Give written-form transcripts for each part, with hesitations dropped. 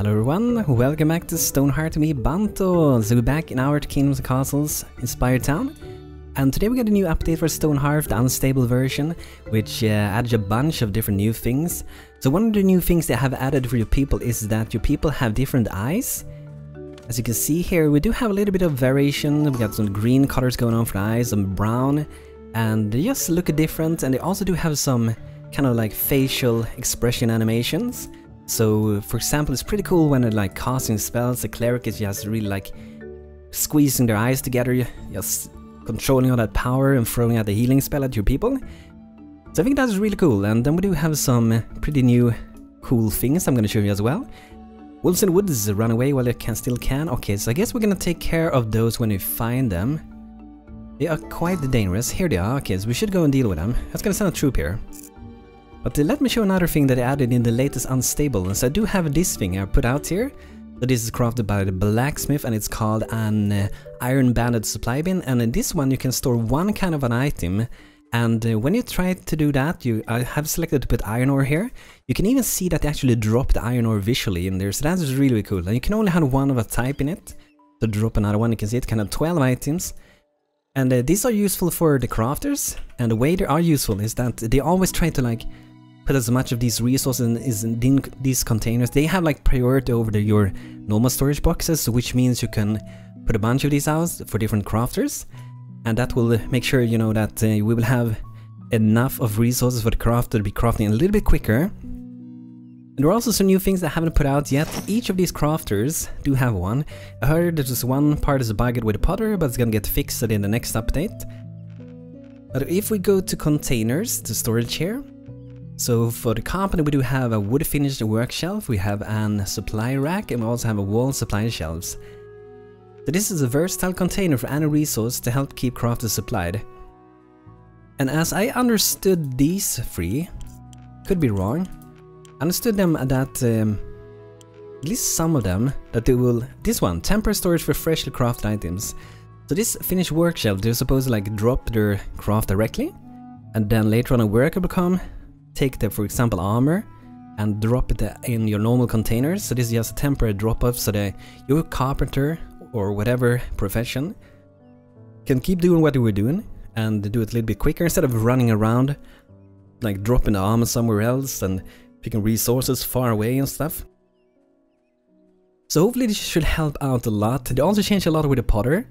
Hello everyone, welcome back to Stonehearth me BANTO. So we're back in our Kingdoms and Castles inspired town. And today we got a new update for Stonehearth, the unstable version, which added a bunch of different new things. So one of the new things they have added for your people is that your people have different eyes. As you can see here, we do have a little bit of variation. We got some green colors going on for the eyes, some brown, and they just look different. And they also do have some kind of like facial expression animations. So, for example, it's pretty cool when they're like casting spells, the cleric is just really like squeezing their eyes together, just controlling all that power and throwing out the healing spell at your people. So I think that's really cool, and then we do have some pretty new cool things I'm gonna show you as well. Wolves in the woods run away while they still can. Okay, so I guess we're gonna take care of those when we find them. They are quite dangerous. Here they are. Okay, so we should go and deal with them. That's gonna send a troop here. But let me show another thing that I added in the latest Unstable. So I do have this thing I put out here. So this is crafted by the blacksmith and it's called an iron banded supply bin. And in this one you can store one kind of an item. And when you try to do that, I have selected to put iron ore here. You can even see that they actually drop the iron ore visually in there. So that's really cool. And you can only have one of a type in it. To drop another one, you can see it can have 12 items. And these are useful for the crafters. And the way they are useful is that they always try to like put as much of these resources in these containers. They have like priority over your normal storage boxes, which means you can put a bunch of these out for different crafters, and that will make sure you know that we will have enough of resources for the crafter to be crafting a little bit quicker. And there are also some new things that I haven't put out yet. Each of these crafters do have one. I heard there's one part is bugged with the potter, but it's gonna get fixed in the next update. But if we go to containers, to storage here. So for the company we do have a wood finished work shelf, we have an supply rack, and we also have a wall supply shelves. So this is a versatile container for any resource to help keep crafters supplied. And as I understood these three, could be wrong, understood them that at least some of them that they will, this one, temporary storage for freshly crafted items. So this finished work shelf, they're supposed to like drop their craft directly, and then later on a worker will come, take the, for example, armor and drop it in your normal containers. So this is just a temporary drop off so that your carpenter or whatever profession can keep doing what they were doing and do it a little bit quicker instead of running around like dropping the armor somewhere else and picking resources far away and stuff. So hopefully this should help out a lot. They also changed a lot with the potter.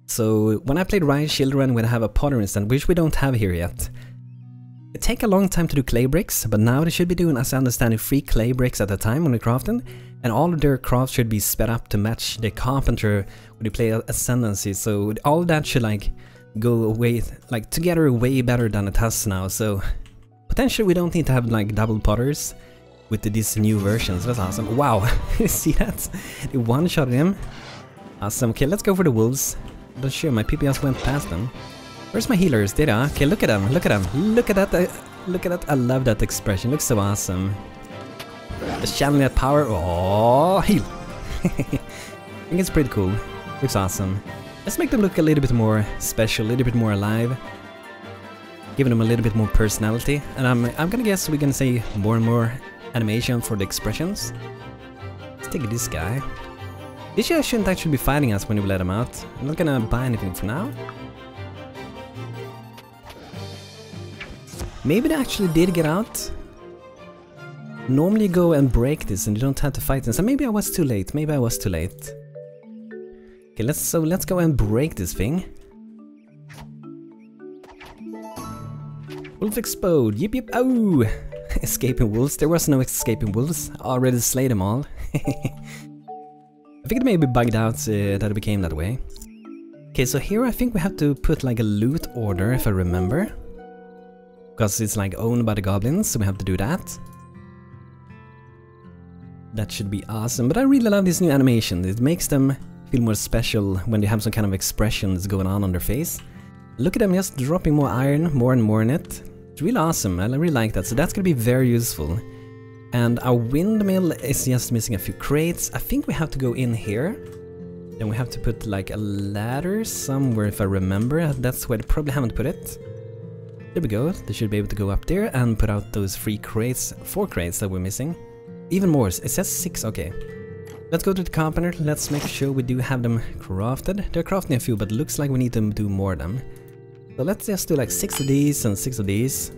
So when I played Rise Children, we'd have a potter instead, which we don't have here yet. It take a long time to do clay bricks, but now they should be doing, as I understand it, 3 clay bricks at a time when they're crafting, and all of their crafts should be sped up to match the carpenter when they play Ascendancy, so all of that should like go away, like together way better than it has now, so potentially we don't need to have like double potters with these new versions. That's awesome. Wow, you see that? They one-shot him. Awesome. Okay, let's go for the wolves. I'm not sure, my PP just went past them. Where's my healers? There they are. Okay, look at them, look at them. Look at that, look at that. I love that expression. Looks so awesome. Just channeling that power. Oh, heal. I think it's pretty cool. Looks awesome. Let's make them look a little bit more special, a little bit more alive. Giving them a little bit more personality. And I'm gonna guess we're gonna say more and more animation for the expressions. Let's take this guy. This guy shouldn't actually be fighting us when we let him out. I'm not gonna buy anything for now. Maybe they actually did get out. Normally you go and break this and you don't have to fight them. So maybe I was too late. Maybe I was too late. Okay, let's go and break this thing. Wolf explode. Yip yip. Oh, escaping wolves. There was no escaping wolves. I already slayed them all. I think it may be bugged out that it became that way. Okay, so here I think we have to put like a loot order if I remember. Because it's like owned by the goblins, so we have to do that. That should be awesome, but I really love this new animation. It makes them feel more special when they have some kind of expressions going on their face. Look at them just dropping more iron, more and more in it. It's really awesome, I really like that, so that's gonna be very useful. And our windmill is just missing a few crates. I think we have to go in here. Then we have to put like a ladder somewhere if I remember. That's where they probably haven't put it. There we go, they should be able to go up there and put out those 4 crates that we're missing. Even more, it says 6, okay. Let's go to the carpenter, let's make sure we do have them crafted. They're crafting a few, but looks like we need to do more of them. So let's just do like 6 of these and 6 of these.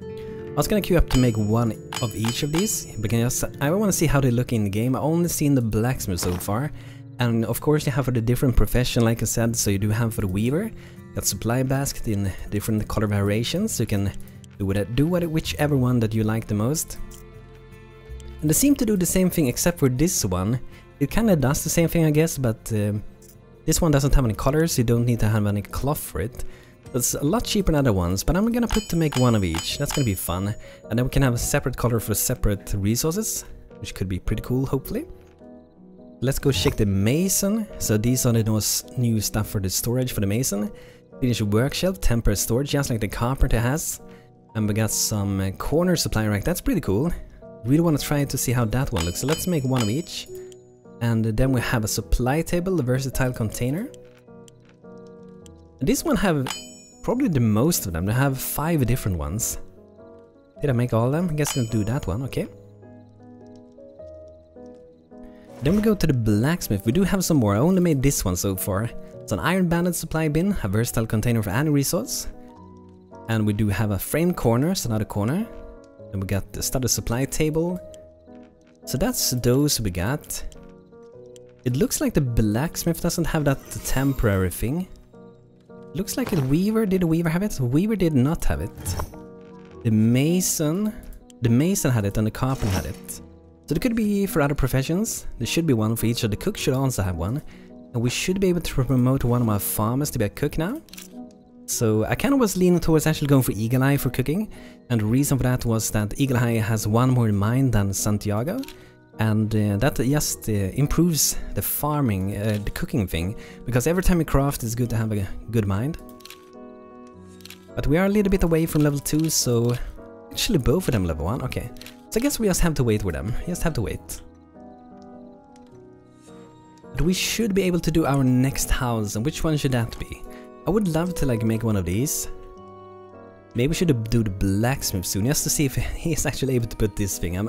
I was gonna queue up to make 1 of each of these, because I want to see how they look in the game. I've only seen the blacksmith so far. And of course you have for the different profession, like I said, so you do have for the weaver. Got supply basket in different color variations, so you can do whichever one that you like the most. And they seem to do the same thing except for this one. It kinda does the same thing, I guess, but this one doesn't have any colors, you don't need to have any cloth for it. It's a lot cheaper than other ones, but I'm gonna put to make 1 of each. That's gonna be fun. And then we can have a separate color for separate resources, which could be pretty cool, hopefully. Let's go check the mason. So these are the new stuff for the storage for the mason. Finish workshop, temporary storage, just like the carpenter has. And we got some corner supply rack, that's pretty cool. Really want to try to see how that one looks, so let's make 1 of each. And then we have a supply table, a versatile container. And this one have probably the most of them, they have 5 different ones. Did I make all of them? I guess I'll do that one, okay. Then we go to the blacksmith, we do have some more, I only made this one so far. It's an iron banded supply bin, a versatile container for any resource. And we do have a frame corner, so another corner. Then we got the starter supply table. So that's those we got. It looks like the blacksmith doesn't have that temporary thing. Looks like a weaver, did the weaver have it? Weaver did not have it. The mason had it and the carpenter had it. So there could be for other professions, there should be one for each, so the cook should also have one. And we should be able to promote one of my farmers to be a cook now. So I kind of was leaning towards actually going for Eagle Eye for cooking, and the reason for that was that Eagle Eye has 1 more in mind than Santiago, and that just improves the farming, the cooking thing, because every time you craft it's good to have a good mind. But we are a little bit away from level 2, so actually both of them level 1, okay. So I guess we just have to wait with them, just have to wait. But we should be able to do our next house, and which one should that be? I would love to like make 1 of these. Maybe we should do the blacksmith soon, just to see if he's actually able to put this thing. I'm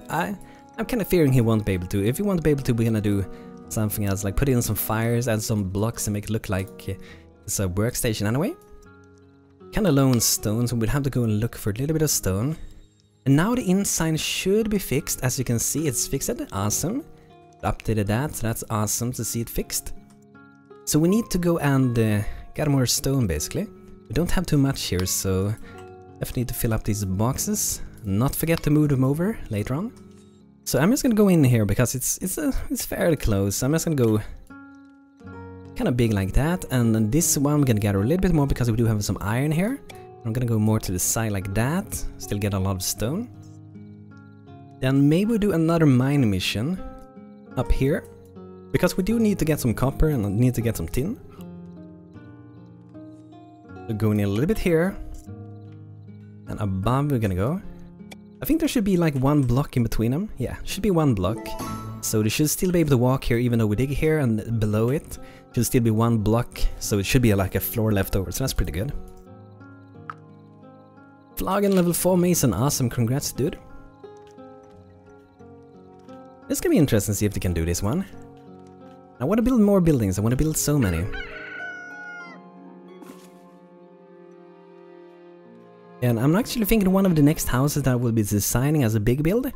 kind of fearing he won't be able to. If he won't be able to, we're gonna do something else, like put in some fires, add some blocks and make it look like it's a workstation anyway. Kinda low on stone, so we'd have to go and look for a little bit of stone. And now the inside should be fixed, as you can see it's fixed, awesome. Updated that, so that's awesome to see it fixed. So we need to go and get more stone basically. We don't have too much here, so definitely need to fill up these boxes. Not forget to move them over later on. So I'm just gonna go in here because it's fairly close. I'm just gonna go kind of big like that, and then this one I'm gonna gather a little bit more because we do have some iron here. I'm gonna go more to the side like that. Still get a lot of stone. Then maybe we do another mine mission up here, because we do need to get some copper and need to get some tin. So going in a little bit here, and above we're gonna go. I think there should be like 1 block in between them. Yeah, should be 1 block. So they should still be able to walk here even though we dig here, and below it should still be 1 block. So it should be like a floor left over, so that's pretty good. Flogging level 4 Mason, awesome, congrats dude. It's gonna be interesting to see if they can do this one. I want to build more buildings, I want to build so many. And I'm actually thinking one of the next houses that I will be designing as a big build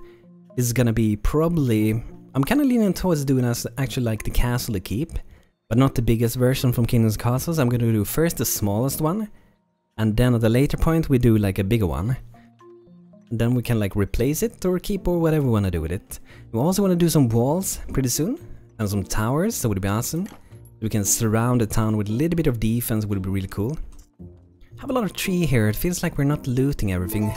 is gonna be probably... I'm kind of leaning towards doing as actually like the castle to keep, but not the biggest version from Kingdoms Castles. I'm gonna do first the smallest one, and then at a later point we do like a bigger one. And then we can like replace it or keep or whatever we want to do with it. We also want to do some walls pretty soon, and some towers, that would be awesome. We can surround the town with a little bit of defense, would be really cool. Have a lot of tree here, it feels like we're not looting everything.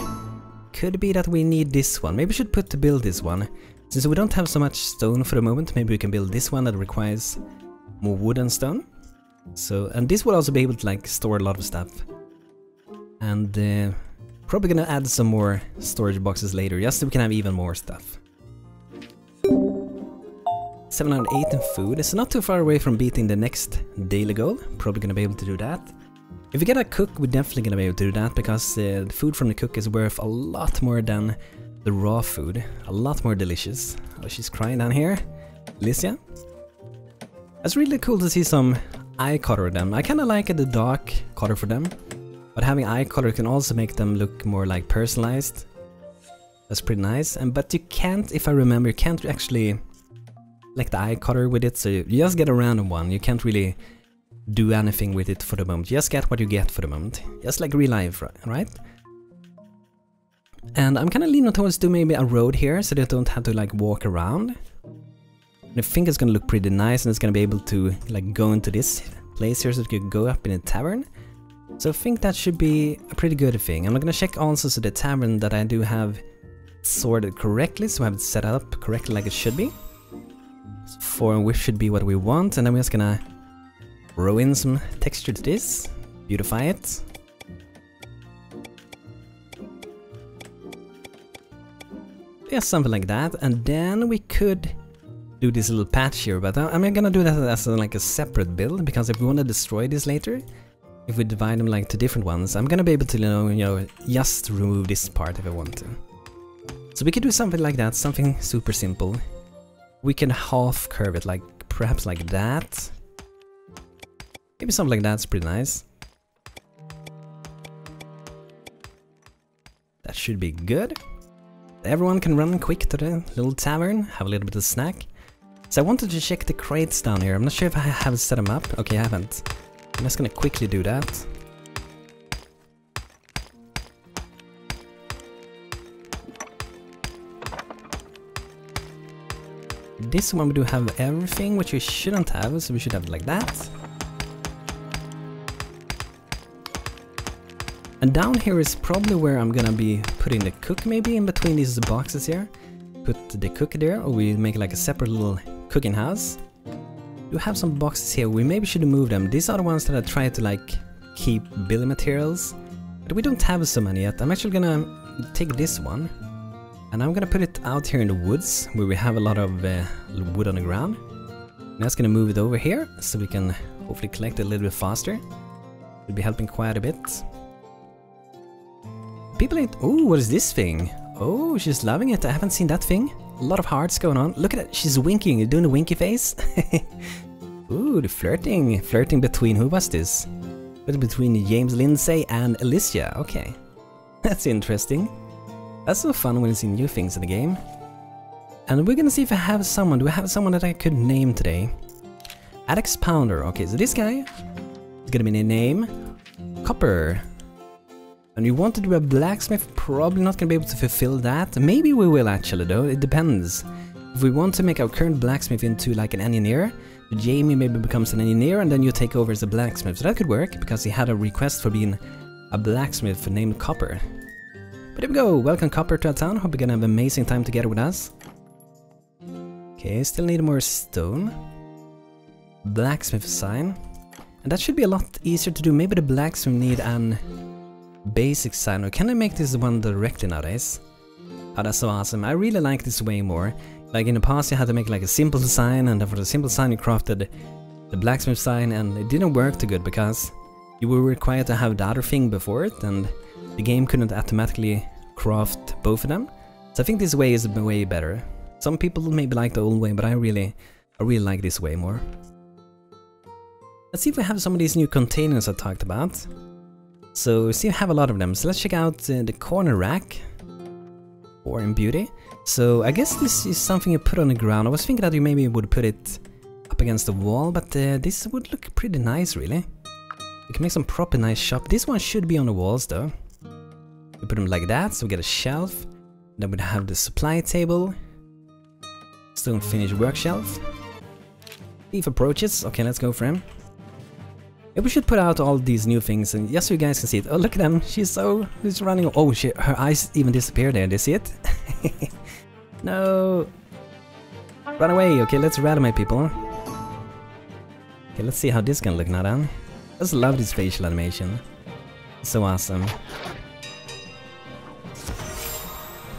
Could be that we need this one, maybe we should put to build this one. Since we don't have so much stone for the moment, maybe we can build this one that requires more wood and stone. So, and this will also be able to like store a lot of stuff. And probably gonna add some more storage boxes later, just so we can have even more stuff. 708 in food, it's not too far away from beating the next daily goal. Probably gonna be able to do that. If we get a cook, we're definitely gonna be able to do that, because the food from the cook is worth a lot more than the raw food. A lot more delicious. Oh, she's crying down here. Alicia. It's really cool to see some eye color in them. I kinda like the dark color for them, but having eye color can also make them look more like personalized. That's pretty nice. But you can't, if I remember, you can't actually like the eye color with it, so you just get a random one. You can't really do anything with it for the moment. You just get what you get for the moment. Just like real life, right? And I'm kind of leaning towards do maybe a road here, so they don't have to like walk around. And I think it's gonna look pretty nice, and it's gonna be able to like go into this place here, so it could go up in a tavern. So I think that should be a pretty good thing. I'm gonna check also so the tavern that I do have sorted correctly, so I have it set up correctly like it should be. So 4 and width should be what we want, and then we're just gonna row in some texture to this, beautify it. Yeah, something like that, and then we could do this little patch here, but I'm gonna do that as like a separate build, because if we want to destroy this later, if we divide them like to different ones, I'm gonna be able to, you know, just remove this part if I want to. So we could do something like that, something super simple. We can half curve it, like perhaps like that. Maybe something like that's pretty nice. That should be good. Everyone can run quick to the little tavern, have a little bit of snack. So I wanted to check the crates down here. I'm not sure if I have set them up. Okay, I haven't. I'm just gonna quickly do that. This one we do have everything, which we shouldn't have, so we should have it like that. And down here is probably where I'm gonna be putting the cook, maybe in between these boxes here. Put the cook there, or we make like a separate little cooking house. We have some boxes here, we maybe should move them. These are the ones that I try to like keep building materials, but we don't have so many yet. I'm actually gonna take this one, and I'm gonna put it out here in the woods, where we have a lot of wood on the ground. I'm just gonna move it over here, so we can hopefully collect it a little bit faster. It'll be helping quite a bit. People ain't... Oh, what is this thing? Oh, she's loving it. I haven't seen that thing. A lot of hearts going on. Look at it. She's winking. Doing the winky face. Ooh, the flirting. Flirting between... Who was this? Between James Lindsay and Alicia. Okay. That's interesting. That's so fun when you see new things in the game. And we're gonna see if I have someone. Do I have someone that I could name today? Alex Pounder. Okay, so this guy is gonna be the name Copper. And you want to do a blacksmith, probably not gonna be able to fulfill that. Maybe we will actually though, it depends. If we want to make our current blacksmith into like an engineer, Jamie maybe becomes an engineer and then you take over as a blacksmith. So that could work, because he had a request for being a blacksmith named Copper. But there we go, welcome Copper to our town, hope you're gonna have an amazing time together with us. Okay, still need more stone. Blacksmith sign. And that should be a lot easier to do. Maybe the blacksmith need an basic sign, or can I make this one directly nowadays? Oh, that's so awesome. I really like this way more. Like in the past you had to make like a simple sign, and for the simple sign you crafted the blacksmith sign, and it didn't work too good because you were required to have the other thing before it, and the game couldn't automatically craft both of them. So I think this way is way better. Some people maybe like the old way, but I really like this way more. Let's see if we have some of these new containers I talked about. So see, I have a lot of them. So let's check out the corner rack. Or in beauty. So I guess this is something you put on the ground. I was thinking that you maybe would put it up against the wall, but this would look pretty nice, really. You can make some proper nice shop. This one should be on the walls, though. We put them like that, so we get a shelf. Then we'd have the supply table. Stone finished work shelf. Thief approaches. Okay, let's go for him. Yeah, we should put out all these new things, and just so you guys can see it. Oh, look at them! She's running. Oh, her eyes even disappeared there. Do you see it? No! Run away! Okay, let's rattle my people. Okay, let's see how this can look now then. I just love this facial animation. It's so awesome.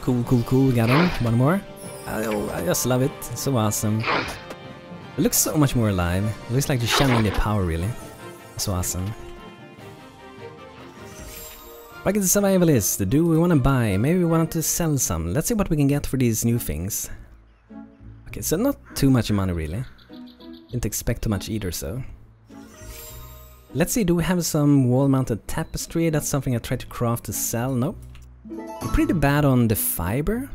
Cool, cool, cool. Got him. One more. Oh, I just love it. It's so awesome. It looks so much more alive. It looks like you're channeling their power, really. So awesome. Back at the survivalist. Do we want to buy? Maybe we want to sell some. Let's see what we can get for these new things. Okay, Okay, so not too much money really. Didn't expect too much either, so. Let's see, do we have some wall-mounted tapestry? That's something I tried to craft to sell. Nope. I'm pretty bad on the fiber.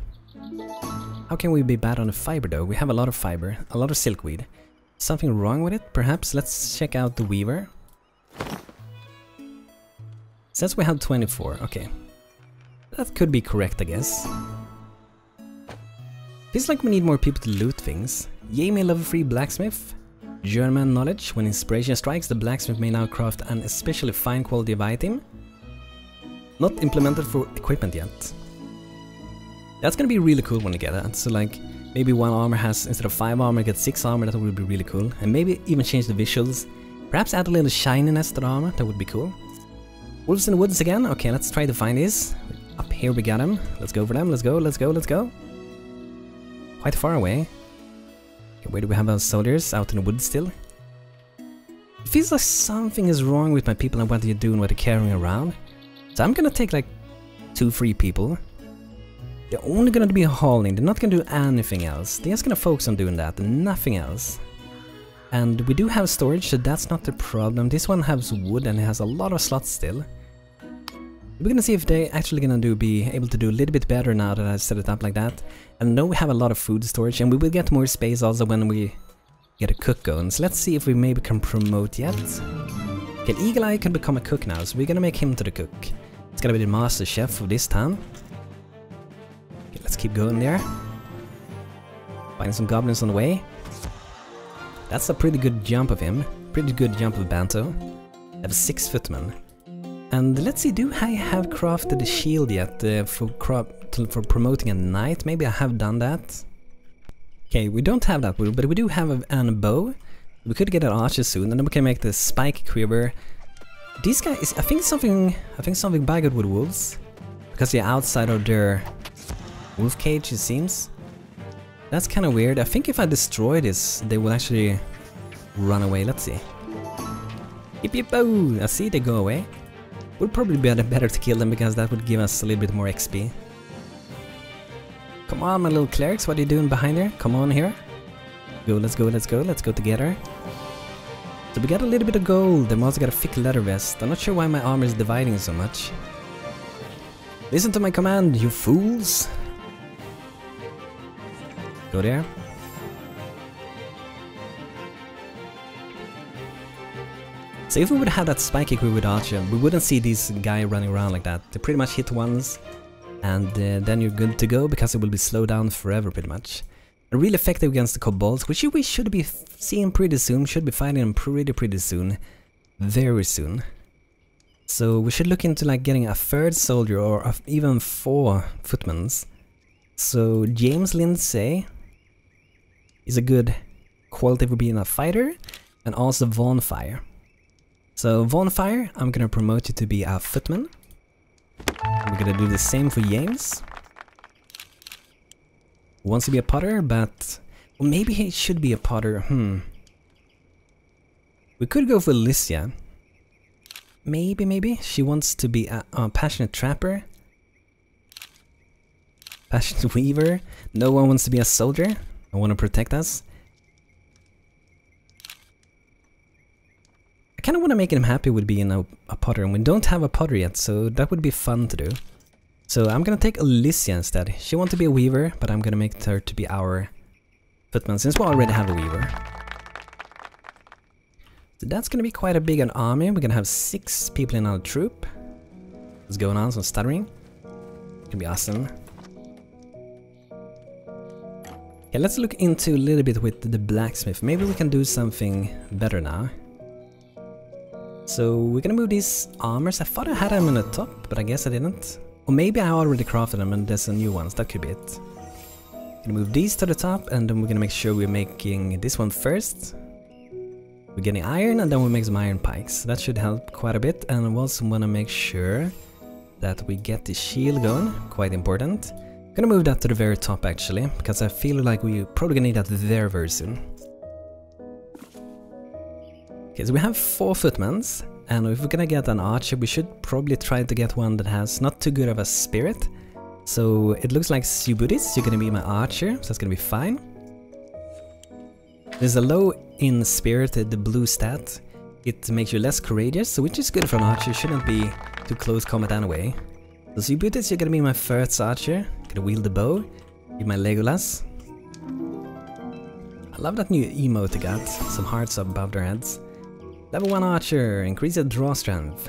How can we be bad on the fiber though? We have a lot of fiber, a lot of silkweed. Something wrong with it, perhaps? Let's check out the weaver. Says we have 24, okay. That could be correct, I guess. Feels like we need more people to loot things. Biome level 3 blacksmith. German knowledge. When inspiration strikes, the blacksmith may now craft an especially fine quality of item. Not implemented for equipment yet. That's gonna be really cool when you get that. So like, maybe one armor has, instead of 5 armor, get 6 armor, that would be really cool. And maybe even change the visuals. Perhaps add a little shininess to the armor, that would be cool. Wolves in the woods again? Okay, let's try to find these. Up here we got them. Let's go for them, let's go, let's go, let's go. Quite far away. Okay, where do we have our soldiers? Out in the woods still? It feels like something is wrong with my people and what they're doing, what they're carrying around. So I'm gonna take like 2-3 people. They're only gonna be hauling, they're not gonna do anything else. They're just gonna focus on doing that and nothing else. And we do have storage, so that's not the problem. This one has wood and it has a lot of slots still. We're gonna see if they're actually gonna be able to do a little bit better now that I set it up like that. And I know we have a lot of food storage and we will get more space also when we get a cook going. So let's see if we maybe can promote yet. Okay, Eagle Eye can become a cook now, so we're gonna make him to the cook. It's gonna be the master chef of this town. Okay, let's keep going there. Finding some goblins on the way. That's a pretty good jump of him. Pretty good jump of Banto. I have a 6 footman. And let's see, do I have crafted a shield yet for promoting a knight? Maybe I have done that. Okay, we don't have that, but we do have a bow. We could get an archer soon, and then we can make the spike quiver. These guys, I think something bad good with wolves, because they're outside of their wolf cage, it seems. That's kind of weird. I think if I destroy this, they will actually run away. Let's see. Yip yip oh! I see they go away. Would probably be better to kill them because that would give us a little bit more XP. Come on, my little clerics, what are you doing behind there? Come on here. Go, let's go, let's go, let's go together. So we got a little bit of gold, and we also got a thick leather vest. I'm not sure why my armor is dividing so much. Listen to my command, you fools! Go there. So if we would have that spiky crew with Archer, we wouldn't see this guy running around like that. They pretty much hit once, and then you're good to go, because it will be slowed down forever pretty much. And really effective against the kobolds, which we should be seeing pretty soon, should be fighting them pretty soon. Very soon. So we should look into like getting a 3rd soldier or even 4 footmans. So James Lindsay is a good quality for being a fighter, and also Vonfire. So Vonfire, I'm gonna promote you to be a footman. We're gonna do the same for James. Wants to be a potter, but well, maybe he should be a potter. We could go for Alicia. Maybe she wants to be a passionate trapper. Passionate weaver. No one wants to be a soldier. I want to protect us. I kind of want to make him happy with being a potter, and we don't have a potter yet, so that would be fun to do. So I'm gonna take Alicia instead. She wants to be a weaver, but I'm gonna make her to be our footman, since we already have a weaver. So that's gonna be quite a big an army. We're gonna have 6 people in our troop. What's going on? Some stuttering. Gonna be awesome. Okay, let's look into a little bit with the blacksmith. Maybe we can do something better now. So we're gonna move these armors. I thought I had them on the top, but I guess I didn't. Or maybe I already crafted them and there's a new ones. That could be it. Gonna move these to the top, and then we're gonna make sure we're making this one first. We're getting iron, and then we'll make some iron pikes. That should help quite a bit. And we also wanna make sure that we get the shield going. Quite important. Gonna move that to the very top actually, because I feel like we're probably gonna need that very soon. Okay, so we have 4 footmans, and if we're gonna get an archer, we should probably try to get one that has not too good of a spirit. So it looks like Subutis, you're gonna be my archer, so that's gonna be fine. There's a low in spirit, the blue stat. It makes you less courageous, which is good for an archer. Shouldn't be too close combat anyway. So you put this, you're gonna be my first archer. Gonna wield the bow. Be my Legolas. I love that new emote they got. Some hearts above their heads. Level 1 archer, increase your draw strength.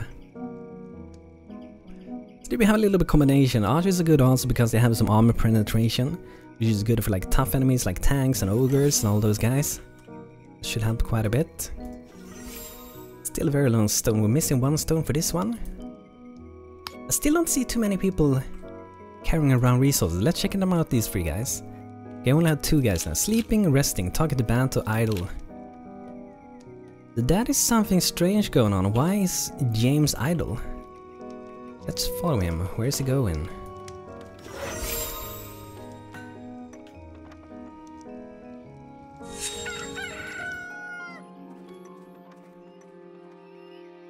So we have a little bit combination. Archers are good also because they have some armor penetration, which is good for like tough enemies like tanks and ogres and all those guys. Should help quite a bit. Still very low on stone. We're missing 1 stone for this one. I still don't see too many people carrying around resources. Let's check them out, these 3 guys. Okay, I only have 2 guys now. Sleeping, resting, talking to Banto, idle. That is something strange going on. Why is James idle? Let's follow him. Where is he going?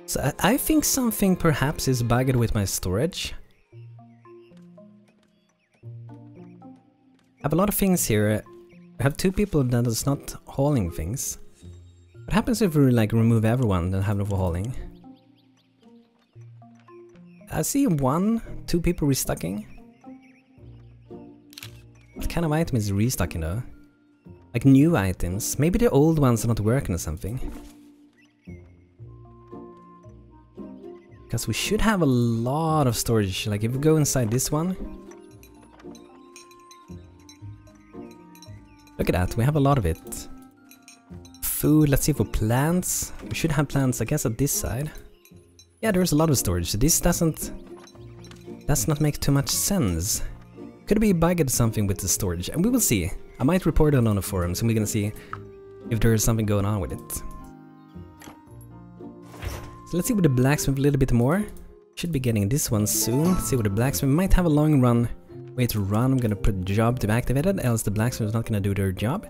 So I think something perhaps is bugged with my storage. I have a lot of things here. I have 2 people that is not hauling things. What happens if we like remove everyone and have no hauling? I see 2 people restocking. What kind of item is restocking though? Like new items. Maybe the old ones are not working or something. Because we should have a lot of storage. Like if we go inside this one. Look at that, we have a lot of it. Food, let's see for plants. We should have plants, I guess, at this side. Yeah, there's a lot of storage, so this does not make too much sense. Could be bugged something with the storage, and we will see. I might report it on the forums, and we're gonna see if there is something going on with it. So let's see with the blacksmith a little bit more. Should be getting this one soon. Let's see with the blacksmith. Might have a long run. Way to run. I'm gonna put job to be activated, else the blacksmith is not gonna do their job.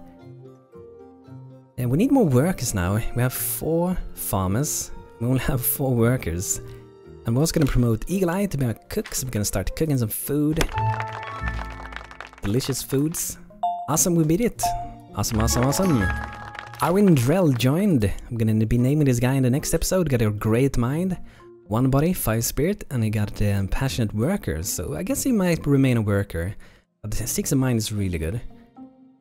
And we need more workers now. We have 4 farmers. We only have 4 workers. I'm also gonna promote Eagle Eye to be our cook, so we're gonna start cooking some food. Delicious foods. Awesome, we beat it. Awesome, awesome, awesome. Arwin Drell joined. I'm gonna be naming this guy in the next episode. Got a great mind, 1 body, 5 spirit, and he got passionate worker. So I guess he might remain a worker. But 6 of mine is really good.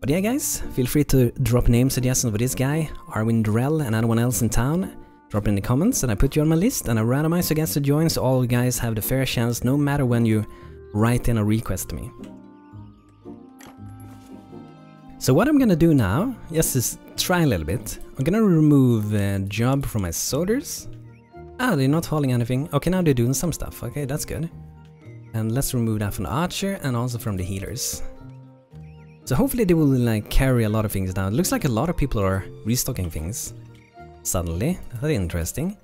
But yeah guys, feel free to drop name suggestions for this guy, Arwin Drell, and anyone else in town. Drop in the comments and I put you on my list, and I randomize against to join so all you guys have the fair chance no matter when you write in a request to me. So what I'm gonna do now, just is try a little bit. I'm gonna remove job from my soldiers. Ah, they're not hauling anything. Okay, now they're doing some stuff. Okay, that's good. And let's remove that from the archer and also from the healers. So hopefully they will like carry a lot of things now. It looks like a lot of people are restocking things. Suddenly, that's interesting.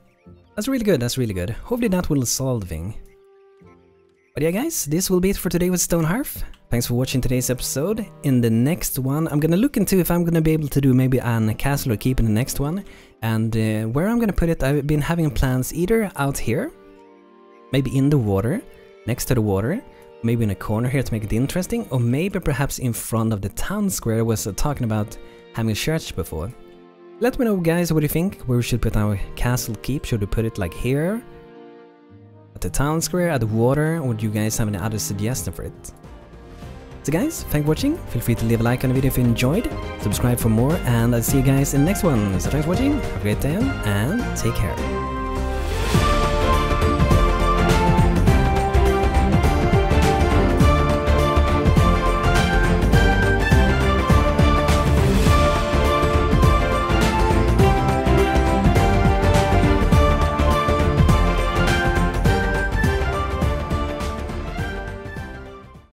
That's really good, that's really good. Hopefully that will solve the thing. But yeah guys, this will be it for today with Stonehearth. Thanks for watching today's episode. In the next one, I'm gonna look into if I'm gonna be able to do maybe a castle or keep in the next one. And where I'm gonna put it, I've been having plans either out here, maybe in the water, next to the water, maybe in a corner here to make it interesting, or maybe perhaps in front of the town square I was talking about having a church before. Let me know guys what you think, where we should put our castle keep. Should we put it like here? At the town square, at the water, or do you guys have any other suggestion for it? So guys, thanks for watching, feel free to leave a like on the video if you enjoyed, subscribe for more, and I'll see you guys in the next one. So thanks for watching, have a great day, and take care.